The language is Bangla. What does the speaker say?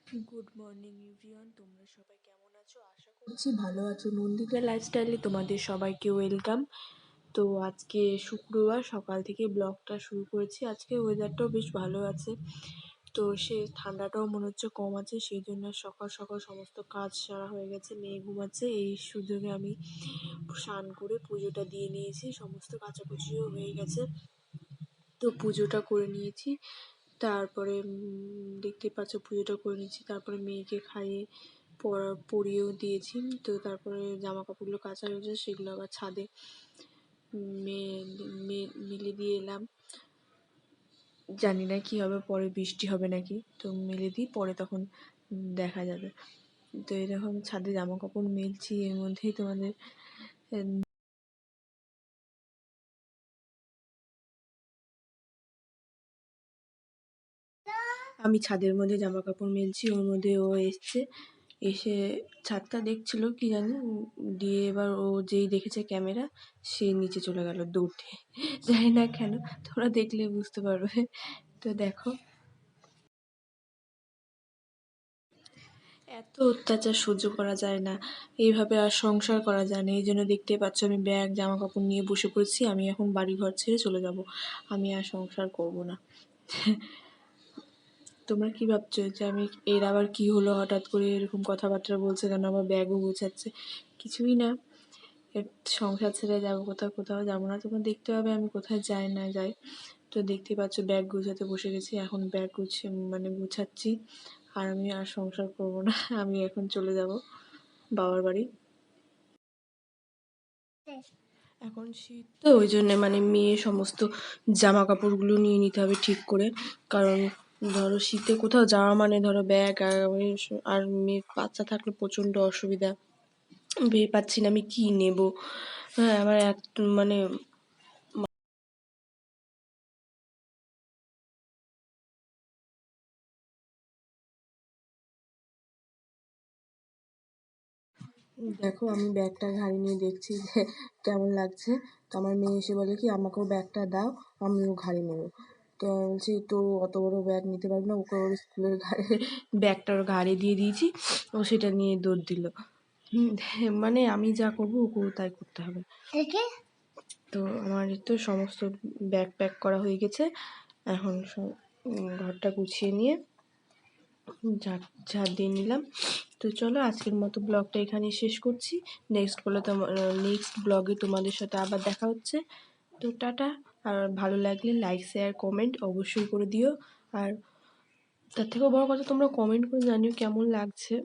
গুড মর্নিং এভরিওয়ান, তোমরা সবাই কেমন আছো? আশা করছি ভালো আছো। নন্দিতা লাইফস্টাইলে তোমাদের সবাইকে ওয়েলকাম। তো আজকে শুক্রবার সকাল থেকে ব্লগটা শুরু করেছি। আজকে ওয়েদারটাও বেশ ভালো আছে, তো সে ঠান্ডাটাও মনে হচ্ছে কম আছে, সেই জন্য সকাল সকাল সমস্ত কাজ সারা হয়ে গেছে। মেয়ে ঘুমাচ্ছে, এই সুযোগে আমি স্নান করে পুজোটা দিয়ে নিয়েছি, সমস্ত কাচাকুচিও হয়ে গেছে। তো পুজোটা করে নিয়েছি, তারপরে দেখতে পাচ্ছ পুজোটা করে নিয়েছি, তারপরে মেয়েকে খাইয়ে পরিয়েও দিয়েছি। তো তারপরে জামা কাপড়গুলো কাচা রয়েছে, সেগুলো আবার ছাদে মেলে দিয়ে এলাম। জানি না কি হবে, পরে বৃষ্টি হবে নাকি, তো মেলে দিই, পরে তখন দেখা যাবে। তো এরকম ছাদে জামা কাপড় মেলছি, এর মধ্যেই তোমাদের আমি ছাদের মধ্যে জামা কাপড় মেলছি, ওর মধ্যে ও এসছে, এসে ছাদটা দেখছিল কি জানি, দিয়ে এবার ও যেই দেখেছে ক্যামেরা, সে নিচে চলে গেল দৌড়ে। জানি না কেন, তোমরা দেখলে বুঝতে পারবে। তো দেখো, এত অত্যাচার সহ্য করা যায় না, এইভাবে আর সংসার করা যায় না। এই জন্য দেখতে পাচ্ছ আমি ব্যাগ জামা কাপড় নিয়ে বসে পড়েছি। আমি এখন বাড়ি ঘর ছেড়ে চলে যাব, আমি আর সংসার করব না। তোমরা কি ভাবছো যে আমি, এর আবার কি হলো, হঠাৎ করে এরকম কথাবার্তা বলছে কেন, আবার ব্যাগও গোছাচ্ছে? কিছুই না, এর সংসার ছেড়ে যাবো কোথাও, কোথাও যাবো না। তোমরা দেখতে হবে আমি কোথায় যাই না যাই। তো দেখতেই পাচ্ছ ব্যাগ গোছাতে বসে গেছি, এখন ব্যাগ গুছাচ্ছি। আর আমি আর সংসার করবো না, আমি এখন চলে যাব বাবার বাড়ি। এখন শীত তো, ওই জন্য মেয়ে সমস্ত জামা কাপড়গুলো নিয়ে নিতে হবে ঠিক করে, কারণ ধরো শীতে কোথাও যাওয়া ধরো ব্যাগ আর মেয়ে বাচ্চা থাকলে প্রচণ্ড অসুবিধা। ভেবে পাচ্ছি না আমি কি নেব। হ্যাঁ, আমার এক দেখো, আমি ব্যাগটা ঘাড়ি নিয়ে দেখছি যে কেমন লাগছে। তো আমার মেয়ে এসে বলে কি, আমাকেও ব্যাগটা দাও, আমিও ঘাড়ি নেবো। তো আমি বলছি, তো অত বড় ব্যাগ নিতে পারবো না। ওকে ওর স্কুলের ব্যাগটা ওর ঘাড়ে দিয়ে দিয়েছি, ও সেটা নিয়ে দৌড় দিল। আমি যা করবো ওকেও তাই করতে হবে। তো আমার তো সমস্ত ব্যাগ প্যাক করা হয়ে গেছে, এখন সব ঘরটা গুছিয়ে নিয়ে ঝাড় দিয়ে নিলাম। তো চলো, আজকের মতো ব্লগটা এখানেই শেষ করছি। নেক্সট ব্লগে তোমাদের সাথে আবার দেখা হচ্ছে। তো টাটা। আর ভালো লাগলে লাইক শেয়ার কমেন্ট অবশ্যই করে দিও। আর তার থেকেও বড় কথা, তোমরা কমেন্ট করে জানিও কেমন লাগছে।